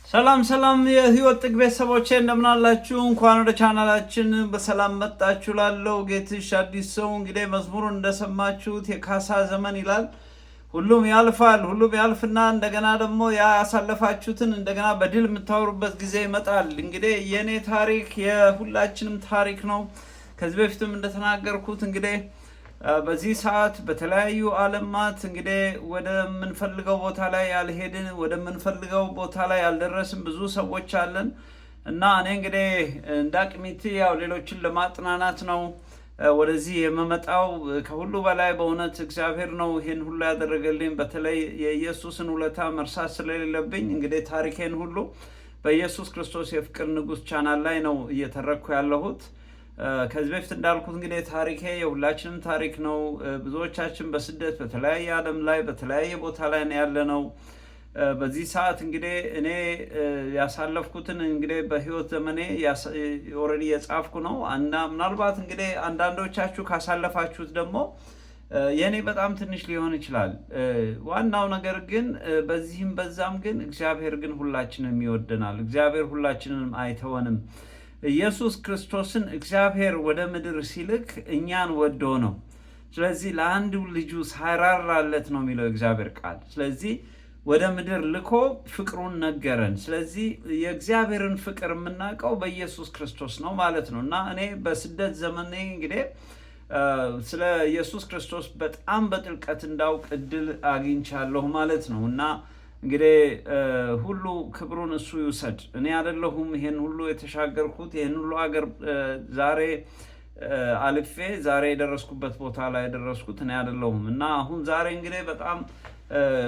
ሰላም ሰላም የህይወት ጥግ ቤተሰቦቼ እንደምን አላችሁ? እንኳን ወደ ቻናላችን በሰላም መጣችሁ። ላለው ጌትሽ አዲስ ሰው እንግዲህ መዝሙሩን እንደሰማችሁት የካሳ ዘመን ይላል። ሁሉም ያልፋል፣ ሁሉም ያልፍና እንደገና ደግሞ ያሳለፋችሁትን እንደገና በድል የምታወሩበት ጊዜ ይመጣል። እንግዲህ የኔ ታሪክ የሁላችንም ታሪክ ነው። ከዚህ በፊትም እንደተናገርኩት እንግዲህ በዚህ ሰዓት በተለያዩ ዓለማት እንግዲህ ወደ ምንፈልገው ቦታ ላይ ያልሄድን ወደ ምንፈልገው ቦታ ላይ ያልደረስን ብዙ ሰዎች አለን እና እኔ እንግዲህ እንዳቅሚቲ ያው ሌሎችን ለማጥናናት ነው ወደዚህ የመመጣው። ከሁሉ በላይ በእውነት እግዚአብሔር ነው ይሄን ሁሉ ያደረገልኝ። በተለይ የኢየሱስን ውለታ መርሳት ስለሌለብኝ እንግዲህ ታሪኬን ሁሉ በኢየሱስ ክርስቶስ የፍቅር ንጉስ ቻናል ላይ ነው እየተረኩ ያለሁት። ከዚህ በፊት እንዳልኩት እንግዲህ ታሪኬ የሁላችንም ታሪክ ነው። ብዙዎቻችን በስደት በተለያየ ዓለም ላይ በተለያየ ቦታ ላይ ነው ያለነው። በዚህ ሰዓት እንግዲህ እኔ ያሳለፍኩትን እንግዲህ በህይወት ዘመኔ ኦልሬዲ የጻፍኩ ነው። ምናልባት እንግዲህ አንዳንዶቻችሁ ካሳለፋችሁት ደግሞ የኔ በጣም ትንሽ ሊሆን ይችላል። ዋናው ነገር ግን በዚህም በዛም ግን እግዚአብሔር ግን ሁላችንም ይወደናል። እግዚአብሔር ሁላችንም አይተወንም። ኢየሱስ ክርስቶስን እግዚአብሔር ወደ ምድር ሲልክ እኛን ወዶ ነው። ስለዚህ ለአንዱ ልጁ ሳይራራለት ነው የሚለው እግዚአብሔር ቃል። ስለዚህ ወደ ምድር ልኮ ፍቅሩን ነገረን። ስለዚህ የእግዚአብሔርን ፍቅር የምናውቀው በኢየሱስ ክርስቶስ ነው ማለት ነው እና እኔ በስደት ዘመኔ እንግዲህ ስለ ኢየሱስ ክርስቶስ በጣም በጥልቀት እንዳውቅ እድል አግኝቻለሁ ማለት ነው እና እንግዲህ ሁሉ ክብሩን እሱ ይውሰድ። እኔ አይደለሁም ይሄን ሁሉ የተሻገርኩት ይሄን ሁሉ ሀገር ዛሬ አልፌ ዛሬ የደረስኩበት ቦታ ላይ ደረስኩት እኔ አይደለሁም እና አሁን ዛሬ እንግዲህ በጣም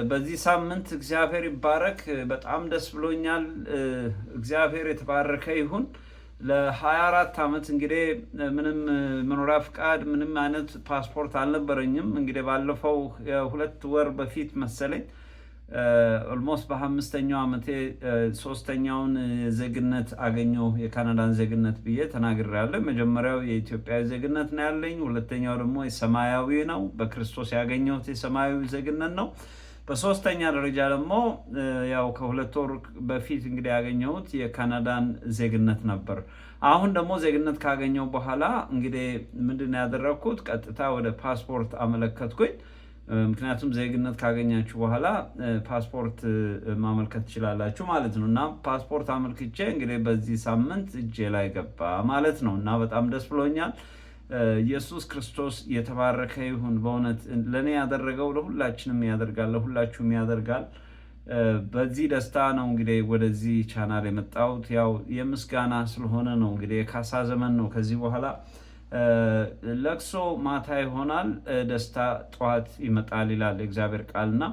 በዚህ ሳምንት እግዚአብሔር ይባረክ። በጣም ደስ ብሎኛል። እግዚአብሔር የተባረከ ይሁን። ለ24 ዓመት እንግዲህ ምንም መኖሪያ ፍቃድ ምንም አይነት ፓስፖርት አልነበረኝም። እንግዲህ ባለፈው 2 ወር በፊት መሰለኝ ኦልሞስት በ5ኛው ዓመቴ 3ኛውን ዜግነት አገኘሁ። የካናዳን ዜግነት ብዬ ተናግሬያለሁ። መጀመሪያው የኢትዮጵያ ዜግነት ነው ያለኝ። ሁለተኛው ደግሞ የሰማያዊ ነው፣ በክርስቶስ ያገኘሁት የሰማያዊ ዜግነት ነው። በሶስተኛ ደረጃ ደግሞ ያው ከ2 ወር በፊት እንግዲህ ያገኘሁት የካናዳን ዜግነት ነበር። አሁን ደግሞ ዜግነት ካገኘሁ በኋላ እንግዲህ ምንድነው ያደረኩት? ቀጥታ ወደ ፓስፖርት አመለከትኩኝ። ምክንያቱም ዜግነት ካገኛችሁ በኋላ ፓስፖርት ማመልከት ትችላላችሁ ማለት ነው እና ፓስፖርት አመልክቼ እንግዲህ በዚህ ሳምንት እጄ ላይ ገባ ማለት ነው እና በጣም ደስ ብሎኛል። ኢየሱስ ክርስቶስ የተባረከ ይሁን። በእውነት ለኔ ያደረገው ለሁላችንም ያደርጋል፣ ለሁላችሁም ያደርጋል። በዚህ ደስታ ነው እንግዲህ ወደዚህ ቻናል የመጣሁት። ያው የምስጋና ስለሆነ ነው። እንግዲህ የካሳ ዘመን ነው። ከዚህ በኋላ ለቅሶ ማታ ይሆናል፣ ደስታ ጠዋት ይመጣል ይላል እግዚአብሔር ቃልና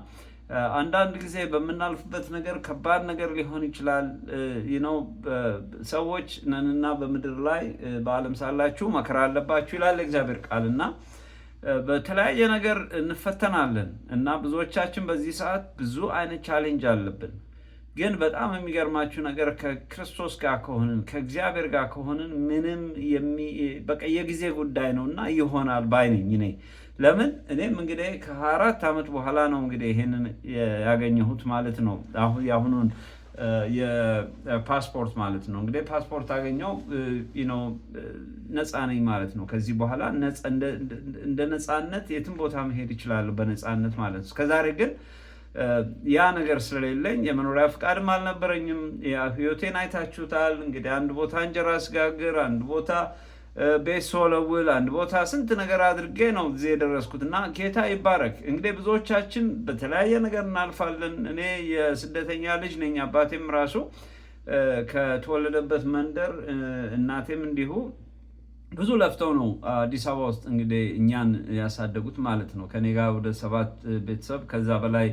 አንዳንድ ጊዜ በምናልፍበት ነገር ከባድ ነገር ሊሆን ይችላል። ሰዎች ነንና በምድር ላይ በዓለም ሳላችሁ መከራ አለባችሁ ይላል እግዚአብሔር ቃል እና በተለያየ ነገር እንፈተናለን እና ብዙዎቻችን በዚህ ሰዓት ብዙ አይነት ቻሌንጅ አለብን። ግን በጣም የሚገርማችሁ ነገር ከክርስቶስ ጋር ከሆንን ከእግዚአብሔር ጋር ከሆንን ምንም በቃ የጊዜ ጉዳይ ነው እና ይሆናል ባይ ነኝ እኔ። ለምን እኔም እንግዲህ ከ4 ዓመት በኋላ ነው እንግዲህ ይሄንን ያገኘሁት ማለት ነው። የአሁኑን የፓስፖርት ማለት ነው። እንግዲህ ፓስፖርት አገኘው ነፃ ነኝ ማለት ነው። ከዚህ በኋላ እንደ ነፃነት የትም ቦታ መሄድ ይችላለሁ በነፃነት ማለት ነው። እስከዛሬ ግን ያ ነገር ስለሌለኝ የመኖሪያ ፍቃድም አልነበረኝም። ህይወቴን አይታችሁታል እንግዲህ። አንድ ቦታ እንጀራ ስጋግር፣ አንድ ቦታ ቤት ስወለውል፣ አንድ ቦታ ስንት ነገር አድርጌ ነው እዚህ የደረስኩት እና ጌታ ይባረክ። እንግዲህ ብዙዎቻችን በተለያየ ነገር እናልፋለን። እኔ የስደተኛ ልጅ ነኝ። አባቴም ራሱ ከተወለደበት መንደር እናቴም እንዲሁ ብዙ ለፍተው ነው አዲስ አበባ ውስጥ እንግዲህ እኛን ያሳደጉት ማለት ነው። ከኔ ጋር ወደ 7 ቤተሰብ ከዛ በላይ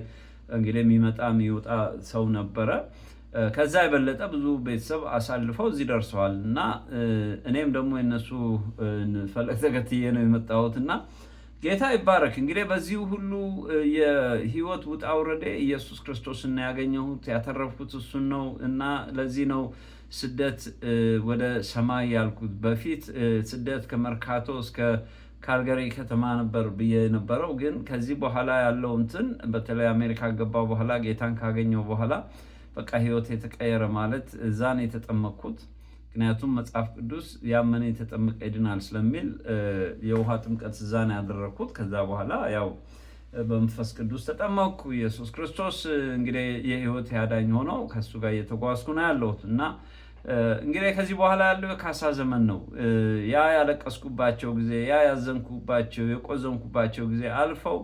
እንግዲህ የሚመጣ የሚወጣ ሰው ነበረ። ከዛ የበለጠ ብዙ ቤተሰብ አሳልፈው እዚህ ደርሰዋል እና እኔም ደግሞ የነሱ ፈለግ ተከትዬ ነው የመጣሁት እና ጌታ ይባረክ። እንግዲህ በዚህ ሁሉ የህይወት ውጣ ውረዴ ኢየሱስ ክርስቶስን ያገኘሁት ያተረፍኩት እሱን ነው እና ለዚህ ነው ስደት ወደ ሰማይ ያልኩት። በፊት ስደት ከመርካቶ እስከ ካልጋሪ ከተማ ነበር ብዬ ነበረው። ግን ከዚህ በኋላ ያለው እንትን በተለይ አሜሪካ ገባው በኋላ ጌታን ካገኘው በኋላ በቃ ህይወት የተቀየረ ማለት እዛ ነው የተጠመቅኩት። ምክንያቱም መጽሐፍ ቅዱስ ያመነ የተጠመቀ ይድናል ስለሚል የውሃ ጥምቀት እዛ ነው ያደረኩት። ከዛ በኋላ ያው በመንፈስ ቅዱስ ተጠመቅኩ። ኢየሱስ ክርስቶስ እንግዲህ የህይወት ያዳኝ ሆኖ ከሱ ጋር እየተጓዝኩ ነው ያለሁት እና እንግዲህ ከዚህ በኋላ ያለው የካሳ ዘመን ነው። ያ ያለቀስኩባቸው ጊዜ፣ ያ ያዘንኩባቸው የቆዘንኩባቸው ጊዜ አልፈው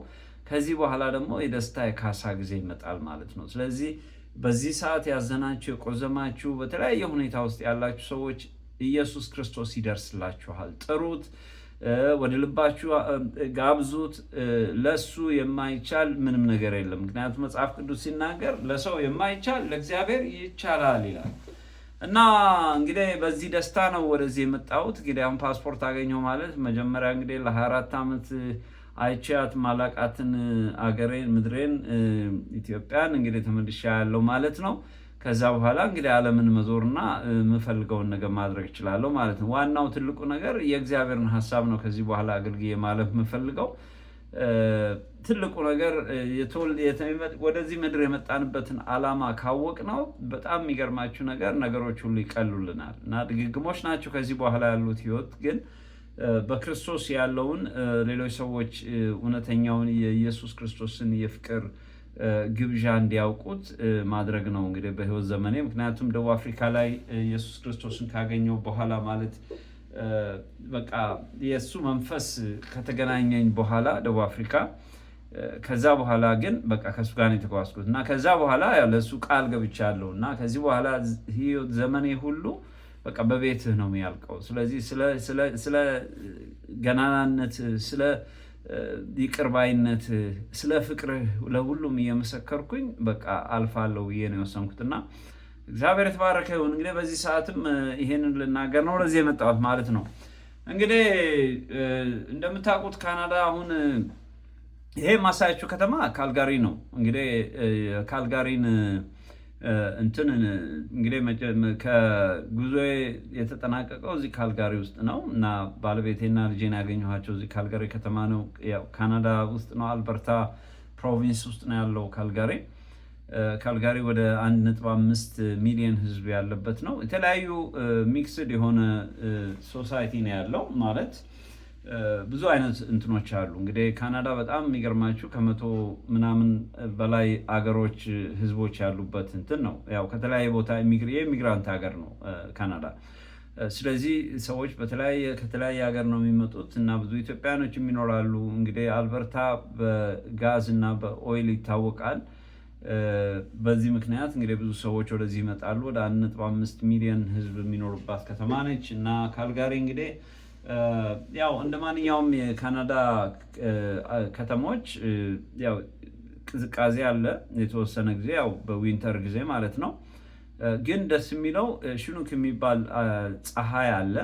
ከዚህ በኋላ ደግሞ የደስታ የካሳ ጊዜ ይመጣል ማለት ነው። ስለዚህ በዚህ ሰዓት ያዘናችሁ የቆዘማችሁ በተለያየ ሁኔታ ውስጥ ያላችሁ ሰዎች ኢየሱስ ክርስቶስ ይደርስላችኋል። ጥሩት፣ ወደ ልባችሁ ጋብዙት። ለሱ የማይቻል ምንም ነገር የለም። ምክንያቱም መጽሐፍ ቅዱስ ሲናገር ለሰው የማይቻል ለእግዚአብሔር ይቻላል ይላል እና እንግዲህ በዚህ ደስታ ነው ወደዚህ የመጣሁት። እንግዲህ አሁን ፓስፖርት አገኘው ማለት መጀመሪያ እንግዲህ ለ24 ዓመት አይቻት ማላቃትን አገሬን ምድሬን ኢትዮጵያን እንግዲህ ተመልሻ ያለው ማለት ነው። ከዛ በኋላ እንግዲህ ዓለምን መዞርና የምፈልገውን ነገር ማድረግ እችላለሁ ማለት ነው። ዋናው ትልቁ ነገር የእግዚአብሔርን ሐሳብ ነው ከዚህ በኋላ አገልግዬ ማለፍ የምፈልገው። ትልቁ ነገር ወደዚህ ምድር የመጣንበትን ዓላማ ካወቅ ነው በጣም የሚገርማችሁ ነገሮች ሁሉ ይቀሉልናል እና ድግግሞች ናቸው ከዚህ በኋላ ያሉት ህይወት ግን በክርስቶስ ያለውን ሌሎች ሰዎች እውነተኛውን የኢየሱስ ክርስቶስን የፍቅር ግብዣ እንዲያውቁት ማድረግ ነው እንግዲህ በህይወት ዘመኔ። ምክንያቱም ደቡብ አፍሪካ ላይ ኢየሱስ ክርስቶስን ካገኘው በኋላ ማለት በቃ የእሱ መንፈስ ከተገናኘኝ በኋላ ደቡብ አፍሪካ፣ ከዛ በኋላ ግን በቃ ከሱ ጋር ነው የተጓዝኩት እና ከዛ በኋላ ለሱ ቃል ገብቻለሁ እና ከዚህ በኋላ ህይወት ዘመኔ ሁሉ በቃ በቤትህ ነው የሚያልቀው። ስለዚህ ስለ ገናናነት፣ ስለ ይቅርባይነት፣ ስለ ፍቅርህ ለሁሉም እየመሰከርኩኝ በቃ አልፋለሁ ብዬ ነው የወሰንኩትና እግዚአብሔር የተባረከ ይሁን። እንግዲህ በዚህ ሰዓትም ይሄንን ልናገር ነው ለዚህ የመጣሁት ማለት ነው። እንግዲህ እንደምታውቁት ካናዳ አሁን ይሄ ማሳያችሁ ከተማ ካልጋሪ ነው። እንግዲህ ካልጋሪን እንግዲህ ከጉዞዬ የተጠናቀቀው እዚህ ካልጋሪ ውስጥ ነው እና ባለቤቴና ልጄን ያገኘኋቸው እዚህ ካልጋሪ ከተማ ነው። ያው ካናዳ ውስጥ ነው፣ አልበርታ ፕሮቪንስ ውስጥ ነው ያለው ካልጋሪ። ካልጋሪ ወደ 1.5 ሚሊዮን ህዝብ ያለበት ነው። የተለያዩ ሚክስድ የሆነ ሶሳይቲ ነው ያለው ማለት ብዙ አይነት እንትኖች አሉ። እንግዲህ ካናዳ በጣም የሚገርማችሁ 100 ምናምን በላይ አገሮች ህዝቦች ያሉበት እንትን ነው። ያው ከተለያየ ቦታ የኢሚግራንት ሀገር ነው ካናዳ። ስለዚህ ሰዎች ከተለያየ ሀገር ነው የሚመጡት እና ብዙ ኢትዮጵያኖች የሚኖራሉ። እንግዲህ አልበርታ በጋዝ እና በኦይል ይታወቃል። በዚህ ምክንያት እንግዲህ ብዙ ሰዎች ወደዚህ ይመጣሉ። ወደ 1.5 ሚሊዮን ህዝብ የሚኖሩባት ከተማ ነች እና ካልጋሪ እንግዲህ ያው እንደ ማንኛውም የካናዳ ከተሞች ያው ቅዝቃዜ አለ የተወሰነ ጊዜ ያው በዊንተር ጊዜ ማለት ነው። ግን ደስ የሚለው ሽኑክ የሚባል ፀሐይ አለ።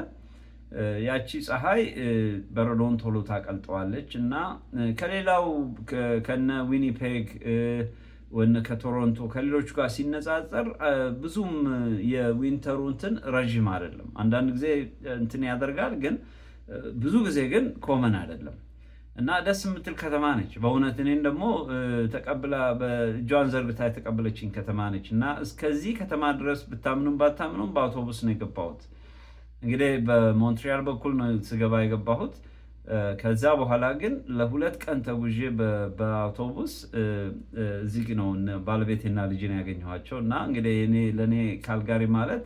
ያቺ ፀሐይ በረዶን ቶሎ ታቀልጠዋለች እና ከሌላው ከነ ዊኒፔግ ወነ ከቶሮንቶ ከሌሎቹ ጋር ሲነጻጸር ብዙም የዊንተሩ እንትን ረዥም አይደለም። አንዳንድ ጊዜ እንትን ያደርጋል፣ ግን ብዙ ጊዜ ግን ኮመን አይደለም እና ደስ የምትል ከተማ ነች በእውነት። እኔን ደግሞ ተቀብላ በእጇን ዘርግታ የተቀበለችኝ ከተማ ነች እና እስከዚህ ከተማ ድረስ ብታምኑም ባታምኑም በአውቶቡስ ነው የገባሁት። እንግዲህ በሞንትሪያል በኩል ነው ስገባ የገባሁት። ከዛ በኋላ ግን ለ2 ቀን ተጉዤ በአውቶቡስ እዚህ ነው ባለቤቴና ልጅን ያገኘኋቸው እና እንግዲህ ለእኔ ካልጋሪ ማለት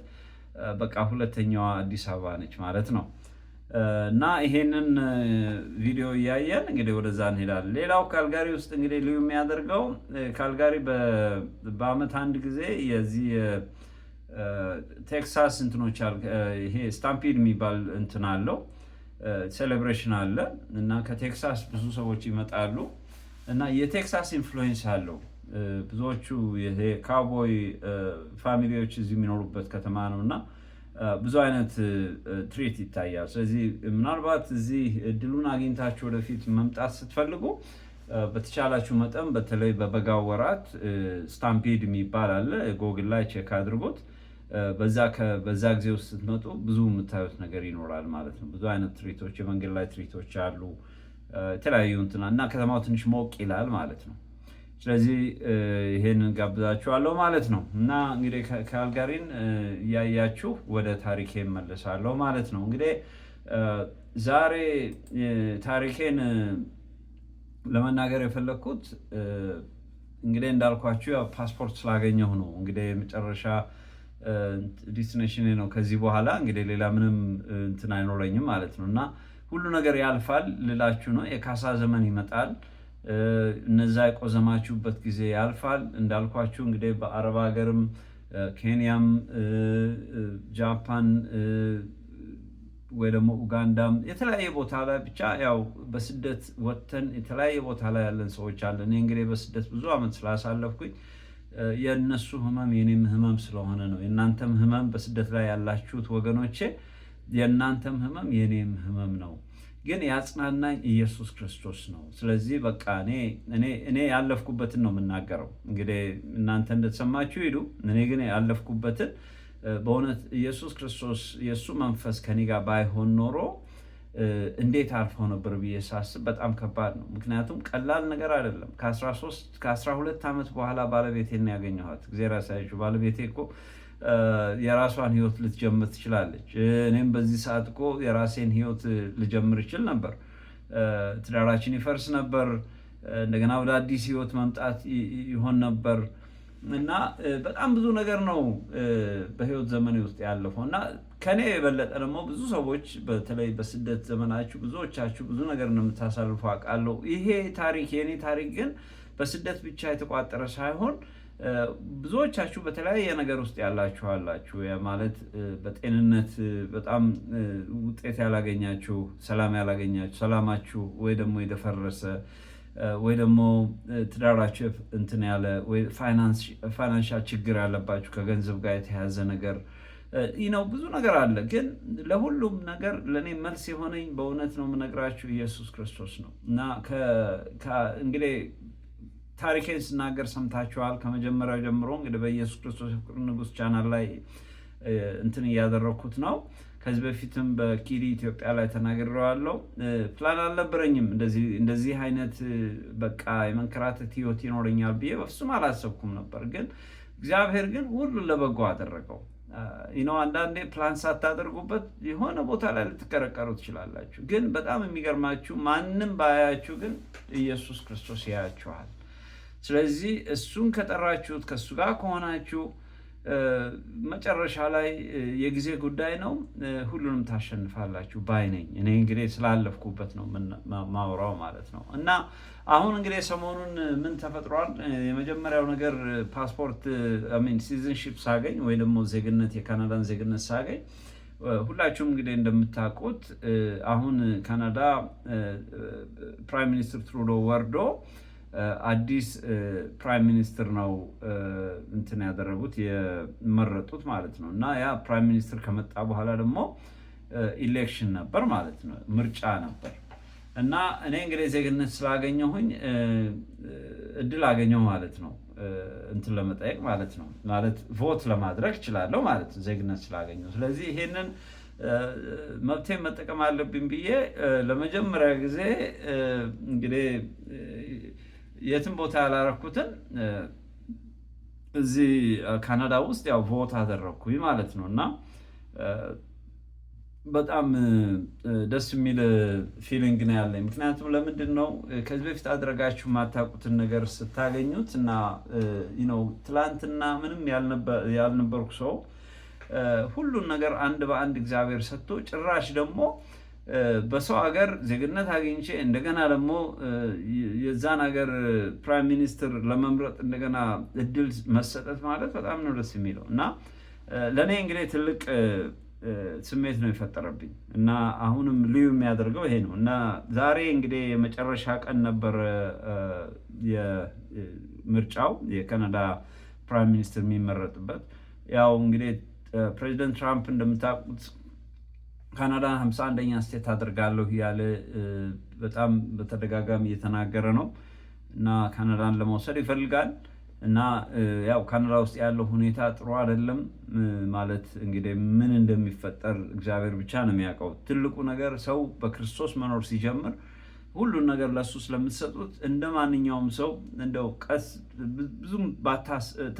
በቃ ሁለተኛዋ አዲስ አበባ ነች ማለት ነው። እና ይሄንን ቪዲዮ እያየን እንግዲህ ወደዛ እንሄዳለን። ሌላው ካልጋሪ ውስጥ እንግዲህ ልዩ የሚያደርገው ካልጋሪ በአመት አንድ ጊዜ የዚህ ቴክሳስ እንትኖች ይሄ ስታምፒድ የሚባል እንትን አለው ሴሌብሬሽን አለ እና ከቴክሳስ ብዙ ሰዎች ይመጣሉ እና የቴክሳስ ኢንፍሉዌንስ አለው። ብዙዎቹ ይሄ ካውቦይ ፋሚሊዎች እዚህ የሚኖሩበት ከተማ ነው እና ብዙ አይነት ትርኢት ይታያል። ስለዚህ ምናልባት እዚህ እድሉን አግኝታችሁ ወደፊት መምጣት ስትፈልጉ በተቻላችሁ መጠን በተለይ በበጋው ወራት ስታምፒድ የሚባል አለ፣ ጎግል ላይ ቼክ አድርጎት። በዛ ጊዜ ውስጥ ስትመጡ ብዙ የምታዩት ነገር ይኖራል ማለት ነው። ብዙ አይነት ትርኢቶች፣ የመንገድ ላይ ትርኢቶች አሉ የተለያዩ እንትና እና ከተማው ትንሽ ሞቅ ይላል ማለት ነው። ስለዚህ ይሄንን ጋብዛችኋለሁ ማለት ነው እና እንግዲህ ካልጋሪን እያያችሁ ወደ ታሪኬ እመለሳለሁ ማለት ነው። እንግዲህ ዛሬ ታሪኬን ለመናገር የፈለግኩት እንግዲህ እንዳልኳችሁ ያው ፓስፖርት ስላገኘሁ ነው። እንግዲህ የመጨረሻ ዲስቲኔሽን ነው። ከዚህ በኋላ እንግዲህ ሌላ ምንም እንትን አይኖረኝም ማለት ነው እና ሁሉ ነገር ያልፋል ልላችሁ ነው። የካሳ ዘመን ይመጣል። እነዛ የቆዘማችሁበት ጊዜ ያልፋል። እንዳልኳችሁ እንግዲህ በአረብ ሀገርም ኬንያም ጃፓን ወይ ደግሞ ኡጋንዳም የተለያየ ቦታ ላይ ብቻ ያው በስደት ወጥተን የተለያየ ቦታ ላይ ያለን ሰዎች አለን። እኔ እንግዲህ በስደት ብዙ ዓመት ስላሳለፍኩኝ የእነሱ ህመም የኔም ህመም ስለሆነ ነው። የእናንተም ህመም በስደት ላይ ያላችሁት ወገኖቼ የእናንተም ህመም የኔም ህመም ነው። ግን ያጽናናኝ ኢየሱስ ክርስቶስ ነው። ስለዚህ በቃ እኔ ያለፍኩበትን ነው የምናገረው። እንግዲህ እናንተ እንደተሰማችሁ ሂዱ። እኔ ግን ያለፍኩበትን በእውነት ኢየሱስ ክርስቶስ የእሱ መንፈስ ከኔ ጋር ባይሆን ኖሮ እንዴት አልፈው ነበር ብዬ ሳስብ በጣም ከባድ ነው። ምክንያቱም ቀላል ነገር አይደለም። ከ12 ዓመት በኋላ ባለቤቴን ያገኘኋት። እግዚአብሔር ያሳያችሁ። ባለቤቴ እኮ የራሷን ህይወት ልትጀምር ትችላለች። እኔም በዚህ ሰዓት እኮ የራሴን ህይወት ልጀምር ይችል ነበር። ትዳራችን ይፈርስ ነበር። እንደገና ወደ አዲስ ህይወት መምጣት ይሆን ነበር እና በጣም ብዙ ነገር ነው በህይወት ዘመኔ ውስጥ ያለፈው እና ከኔ የበለጠ ደግሞ ብዙ ሰዎች በተለይ በስደት ዘመናችሁ ብዙዎቻችሁ ብዙ ነገር እንደምታሳልፉ አውቃለሁ። ይሄ ታሪክ የኔ ታሪክ ግን በስደት ብቻ የተቋጠረ ሳይሆን ብዙዎቻችሁ በተለያየ ነገር ውስጥ ያላችሁ ማለት በጤንነት በጣም ውጤት ያላገኛችሁ፣ ሰላም ያላገኛችሁ፣ ሰላማችሁ ወይ ደግሞ የደፈረሰ ወይ ደግሞ ትዳራችሁ እንትን ያለ ወይ ፋይናንሻል ችግር ያለባችሁ ከገንዘብ ጋር የተያዘ ነገር ነው። ብዙ ነገር አለ። ግን ለሁሉም ነገር ለእኔ መልስ የሆነኝ በእውነት ነው የምነግራችሁ ኢየሱስ ክርስቶስ ነው እና እንግዲህ ታሪኬን ስናገር ሰምታችኋል። ከመጀመሪያው ጀምሮ እንግዲህ በኢየሱስ ክርስቶስ የፍቅር ንጉሥ ቻናል ላይ እንትን እያደረግኩት ነው። ከዚህ በፊትም በኪዲ ኢትዮጵያ ላይ ተናግሬዋለሁ። ፕላን አልነበረኝም እንደዚህ አይነት በቃ የመንከራተት ህይወት ይኖረኛል ብዬ በፍጹም አላሰብኩም ነበር። ግን እግዚአብሔር ግን ሁሉን ለበጎ አደረገው። አንዳንዴ ፕላን ሳታደርጉበት የሆነ ቦታ ላይ ልትቀረቀሩ ትችላላችሁ። ግን በጣም የሚገርማችሁ ማንም ባያችሁ ግን ኢየሱስ ክርስቶስ ያያችኋል። ስለዚህ እሱን ከጠራችሁት ከእሱ ጋር ከሆናችሁ መጨረሻ ላይ የጊዜ ጉዳይ ነው፣ ሁሉንም ታሸንፋላችሁ ባይ ነኝ። እኔ እንግዲህ ስላለፍኩበት ነው ማውራው ማለት ነው። እና አሁን እንግዲህ ሰሞኑን ምን ተፈጥሯል? የመጀመሪያው ነገር ፓስፖርት ሲቲዝንሺፕ ሳገኝ ወይ ደግሞ ዜግነት የካናዳን ዜግነት ሳገኝ ሁላችሁም እንግዲህ እንደምታውቁት አሁን ካናዳ ፕራይም ሚኒስትር ትሩዶ ወርዶ አዲስ ፕራይም ሚኒስትር ነው እንትን ያደረጉት የመረጡት ማለት ነው። እና ያ ፕራይም ሚኒስትር ከመጣ በኋላ ደግሞ ኢሌክሽን ነበር ማለት ነው፣ ምርጫ ነበር። እና እኔ እንግዲህ ዜግነት ስላገኘሁኝ እድል አገኘሁ ማለት ነው፣ እንትን ለመጠየቅ ማለት ነው፣ ማለት ቮት ለማድረግ እችላለሁ ማለት ነው ዜግነት ስላገኘሁ። ስለዚህ ይሄንን መብቴን መጠቀም አለብኝ ብዬ ለመጀመሪያ ጊዜ እንግዲህ የትም ቦታ ያላረኩትን እዚህ ካናዳ ውስጥ ያው ቮት አደረግኩኝ ማለት ነው። እና በጣም ደስ የሚል ፊሊንግ ነው ያለኝ። ምክንያቱም ለምንድን ነው ከዚህ በፊት አድረጋችሁ የማታውቁትን ነገር ስታገኙት እና ትላንትና ምንም ያልነበርኩ ሰው ሁሉን ነገር አንድ በአንድ እግዚአብሔር ሰጥቶ ጭራሽ ደግሞ በሰው ሀገር ዜግነት አግኝቼ እንደገና ደግሞ የዛን ሀገር ፕራይም ሚኒስትር ለመምረጥ እንደገና እድል መሰጠት ማለት በጣም ነው ደስ የሚለው እና ለእኔ እንግዲህ ትልቅ ስሜት ነው የፈጠረብኝ እና አሁንም ልዩ የሚያደርገው ይሄ ነው። እና ዛሬ እንግዲህ የመጨረሻ ቀን ነበር የምርጫው የካናዳ ፕራይም ሚኒስትር የሚመረጥበት። ያው እንግዲህ ፕሬዚደንት ትራምፕ እንደምታውቁት ካናዳን 51ኛ ስቴት አድርጋለሁ እያለ በጣም በተደጋጋሚ እየተናገረ ነው እና ካናዳን ለመውሰድ ይፈልጋል። እና ያው ካናዳ ውስጥ ያለው ሁኔታ ጥሩ አይደለም ማለት እንግዲህ ምን እንደሚፈጠር እግዚአብሔር ብቻ ነው የሚያውቀው። ትልቁ ነገር ሰው በክርስቶስ መኖር ሲጀምር ሁሉን ነገር ለሱ ስለምትሰጡት እንደ ማንኛውም ሰው እንደው ቀስ ብዙም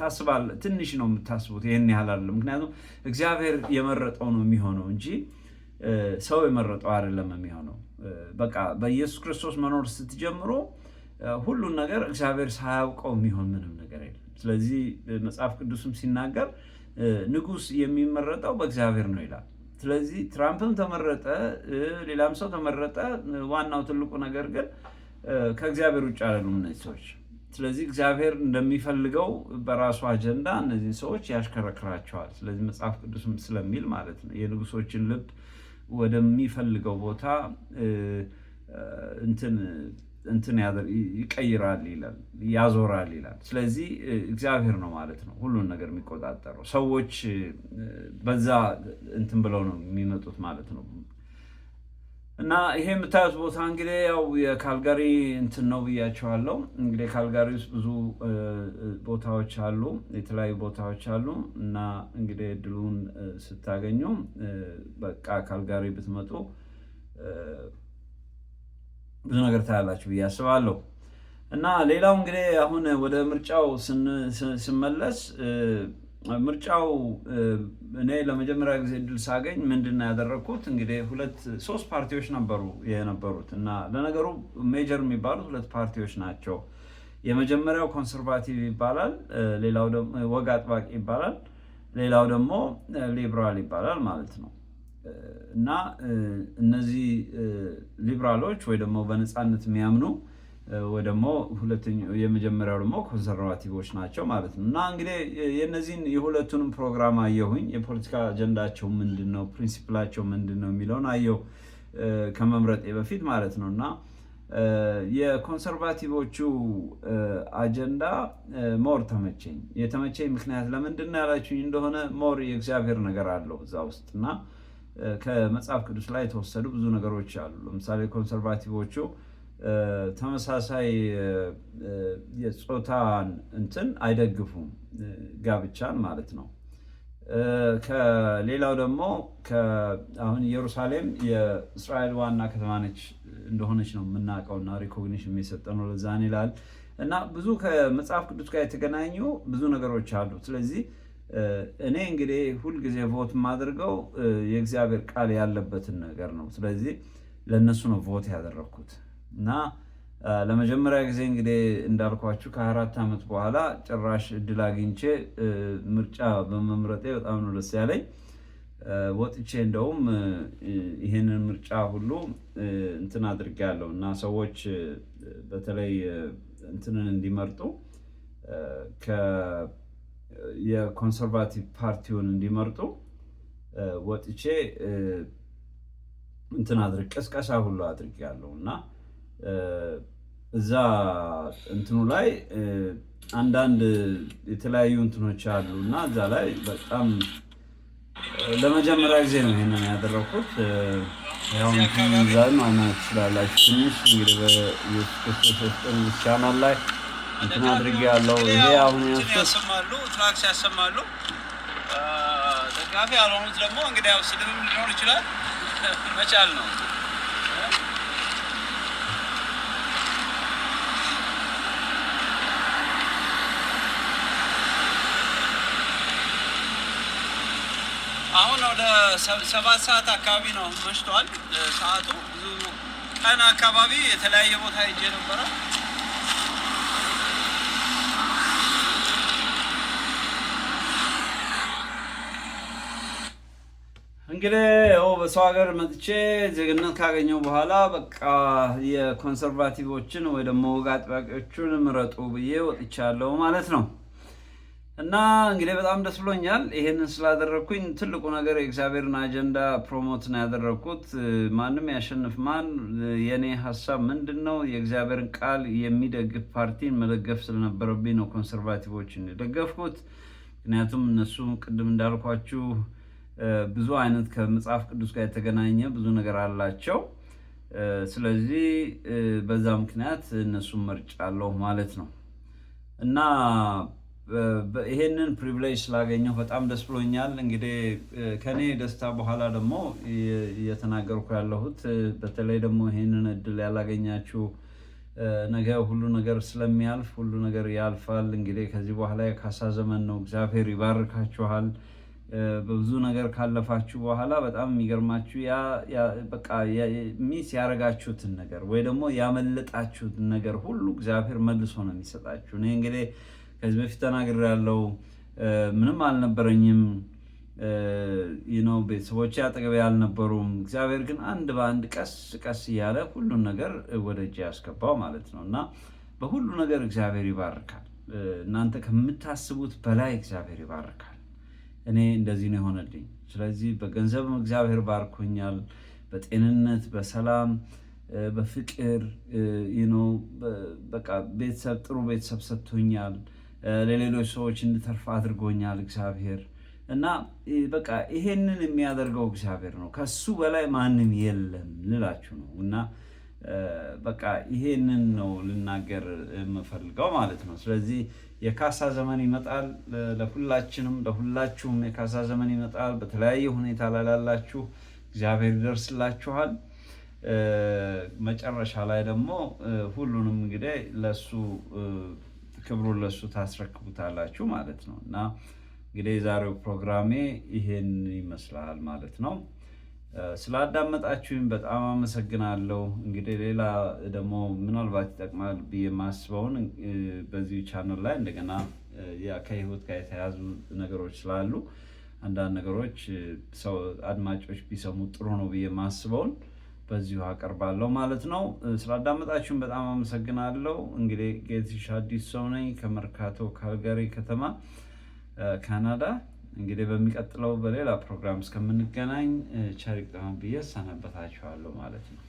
ታስባል ትንሽ ነው የምታስቡት፣ ይሄን ያህል አይደለም። ምክንያቱም እግዚአብሔር የመረጠው ነው የሚሆነው እንጂ ሰው የመረጠው አይደለም የሚሆነው። በቃ በኢየሱስ ክርስቶስ መኖር ስትጀምሩ ሁሉን ነገር እግዚአብሔር ሳያውቀው የሚሆን ምንም ነገር የለም። ስለዚህ መጽሐፍ ቅዱስም ሲናገር ንጉሥ የሚመረጠው በእግዚአብሔር ነው ይላል። ስለዚህ ትራምፕም ተመረጠ፣ ሌላም ሰው ተመረጠ፣ ዋናው ትልቁ ነገር ግን ከእግዚአብሔር ውጭ አይደሉም እነዚህ ሰዎች። ስለዚህ እግዚአብሔር እንደሚፈልገው በራሱ አጀንዳ እነዚህ ሰዎች ያሽከረክራቸዋል። ስለዚህ መጽሐፍ ቅዱስም ስለሚል ማለት ነው የንጉሶችን ልብ ወደሚፈልገው ቦታ እንትን ይቀይራል ይላል፣ ያዞራል ይላል። ስለዚህ እግዚአብሔር ነው ማለት ነው ሁሉን ነገር የሚቆጣጠረው። ሰዎች በዛ እንትን ብለው ነው የሚመጡት ማለት ነው። እና ይሄ የምታዩት ቦታ እንግዲህ ያው የካልጋሪ እንትን ነው ብያቸዋለሁ። እንግዲህ ካልጋሪ ውስጥ ብዙ ቦታዎች አሉ፣ የተለያዩ ቦታዎች አሉ። እና እንግዲህ እድሉን ስታገኙ በቃ ካልጋሪ ብትመጡ ብዙ ነገር ታያላችሁ ብዬ አስባለሁ። እና ሌላው እንግዲህ አሁን ወደ ምርጫው ስመለስ ምርጫው እኔ ለመጀመሪያ ጊዜ እድል ሳገኝ ምንድን ያደረግኩት እንግዲህ ሶስት ፓርቲዎች ነበሩ የነበሩት። እና ለነገሩ ሜጀር የሚባሉት ሁለት ፓርቲዎች ናቸው። የመጀመሪያው ኮንሰርቫቲቭ ይባላል፣ ሌላው ደግሞ ወግ አጥባቂ ይባላል፣ ሌላው ደግሞ ሊብራል ይባላል ማለት ነው። እና እነዚህ ሊብራሎች ወይ ደግሞ በነፃነት የሚያምኑ ወይ ደግሞ የመጀመሪያው ደግሞ ኮንሰርቫቲቮች ናቸው ማለት ነው። እና እንግዲህ የነዚህን የሁለቱንም ፕሮግራም አየሁኝ። የፖለቲካ አጀንዳቸው ምንድን ነው፣ ፕሪንሲፕላቸው ምንድን ነው የሚለውን አየሁ ከመምረጤ በፊት ማለት ነው። እና የኮንሰርቫቲቮቹ አጀንዳ ሞር ተመቸኝ። የተመቸኝ ምክንያት ለምንድን ነው ያላችሁኝ እንደሆነ ሞር የእግዚአብሔር ነገር አለው እዛ ውስጥ እና ከመጽሐፍ ቅዱስ ላይ የተወሰዱ ብዙ ነገሮች አሉ። ለምሳሌ ኮንሰርቫቲቮቹ ተመሳሳይ የጾታን እንትን አይደግፉም፣ ጋብቻን ማለት ነው። ከሌላው ደግሞ አሁን ኢየሩሳሌም የእስራኤል ዋና ከተማ ነች እንደሆነች ነው የምናውቀውና ሪኮግኒሽን የሚሰጠነው ለዛን ይላል። እና ብዙ ከመጽሐፍ ቅዱስ ጋር የተገናኙ ብዙ ነገሮች አሉ። ስለዚህ እኔ እንግዲህ ሁልጊዜ ቮት የማደርገው የእግዚአብሔር ቃል ያለበትን ነገር ነው። ስለዚህ ለእነሱ ነው ቮት ያደረግኩት። እና ለመጀመሪያ ጊዜ እንግዲህ እንዳልኳችሁ ከ4 ዓመት በኋላ ጭራሽ እድል አግኝቼ ምርጫ በመምረጤ በጣም ነው ደስ ያለኝ። ወጥቼ እንደውም ይህንን ምርጫ ሁሉ እንትን አድርጌያለሁ እና ሰዎች በተለይ እንትንን እንዲመርጡ የኮንሰርቫቲቭ ፓርቲውን እንዲመርጡ ወጥቼ እንትን ቅስቀሳ ሁሉ አድርጌያለሁ። እና እዛ እንትኑ ላይ አንዳንድ የተለያዩ እንትኖች አሉ እና እዛ ላይ በጣም ለመጀመሪያ ጊዜ ነው ይሄንን ያደረኩት። ያው እንዛል ማናት ትችላላችሁ። ትንሽ እንግዲህ በኢየሱስ ክርስቶስ ቻናል ላይ እንትን አድርጌ ያለው ይሄ አሁን ያሰማሉ፣ ትራክስ ያሰማሉ። ደጋፊ ያልሆኑት ደግሞ እንግዲህ ያው ስድብም ሊኖር ይችላል መቻል ነው። አሁን ወደ 7 ሰዓት አካባቢ ነው መሽቷል ሰዓቱ። ብዙ ቀን አካባቢ የተለያየ ቦታ ሄጄ ነበረ። እንግዲህ ያው በሰው ሀገር መጥቼ ዜግነት ካገኘው በኋላ በቃ የኮንሰርቫቲቮችን ወይ ደግሞ ወግ አጥባቂዎቹን ምረጡ ብዬ ወጥቻለሁ ማለት ነው። እና እንግዲህ በጣም ደስ ብሎኛል ይሄንን ስላደረኩኝ። ትልቁ ነገር የእግዚአብሔርን አጀንዳ ፕሮሞት ነው ያደረኩት። ማንም ያሸንፍ ማን፣ የኔ ሀሳብ ምንድነው? የእግዚአብሔርን ቃል የሚደግፍ ፓርቲን መደገፍ ስለነበረብኝ ነው ኮንሰርቫቲቮችን የደገፍኩት። ምክንያቱም እነሱ ቅድም እንዳልኳችሁ ብዙ አይነት ከመጽሐፍ ቅዱስ ጋር የተገናኘ ብዙ ነገር አላቸው። ስለዚህ በዛ ምክንያት እነሱን መርጫለሁ ማለት ነው እና ይሄንን ፕሪቪሌጅ ስላገኘሁ በጣም ደስ ብሎኛል። እንግዲህ ከኔ ደስታ በኋላ ደግሞ እየተናገርኩ ያለሁት በተለይ ደግሞ ይሄንን እድል ያላገኛችሁ ነገ ሁሉ ነገር ስለሚያልፍ ሁሉ ነገር ያልፋል። እንግዲህ ከዚህ በኋላ የካሳ ዘመን ነው። እግዚአብሔር ይባርካችኋል። በብዙ ነገር ካለፋችሁ በኋላ በጣም የሚገርማችሁ በቃ ሚስ ያረጋችሁትን ነገር ወይ ደግሞ ያመለጣችሁትን ነገር ሁሉ እግዚአብሔር መልሶ ነው የሚሰጣችሁ። እኔ እንግዲህ ከዚህ በፊት ተናግሬያለሁ። ምንም አልነበረኝም፣ ቤተሰቦቼ አጠገቤ አልነበሩም። እግዚአብሔር ግን አንድ በአንድ ቀስ ቀስ እያለ ሁሉን ነገር ወደ እጄ ያስገባው ማለት ነው እና በሁሉ ነገር እግዚአብሔር ይባርካል። እናንተ ከምታስቡት በላይ እግዚአብሔር ይባርካል። እኔ እንደዚህ ነው የሆነልኝ። ስለዚህ በገንዘብም እግዚአብሔር ባርኮኛል፣ በጤንነት፣ በሰላም፣ በፍቅር በቃ ቤተሰብ ጥሩ ቤተሰብ ሰጥቶኛል። ለሌሎች ሰዎች እንድተርፍ አድርጎኛል እግዚአብሔር እና በቃ ይሄንን የሚያደርገው እግዚአብሔር ነው። ከሱ በላይ ማንም የለም ልላችሁ ነው እና በቃ ይሄንን ነው ልናገር የምፈልገው ማለት ነው። ስለዚህ የካሳ ዘመን ይመጣል። ለሁላችሁም የካሳ ዘመን ይመጣል። በተለያየ ሁኔታ ላይ ላላችሁ እግዚአብሔር ይደርስላችኋል። መጨረሻ ላይ ደግሞ ሁሉንም እንግዲህ ለሱ ክብሩን ለሱ ታስረክቡታላችሁ ማለት ነው እና እንግዲህ የዛሬው ፕሮግራሜ ይሄን ይመስላል ማለት ነው። ስላዳመጣችሁኝ በጣም አመሰግናለሁ። እንግዲህ ሌላ ደግሞ ምናልባት ይጠቅማል ብዬ የማስበውን በዚህ ቻናል ላይ እንደገና ከህይወት ጋር የተያዙ ነገሮች ስላሉ አንዳንድ ነገሮች ሰው አድማጮች ቢሰሙ ጥሩ ነው ብዬ የማስበውን በዚሁ አቀርባለሁ ማለት ነው። ስላዳመጣችሁን በጣም አመሰግናለሁ። እንግዲህ ጌትሽ አዲስ ሰው ነኝ ከመርካቶ ካልጋሪ ከተማ ካናዳ። እንግዲህ በሚቀጥለው በሌላ ፕሮግራም እስከምንገናኝ ቸር ይግጠመን ብዬ ሰናበታችኋለሁ ማለት ነው።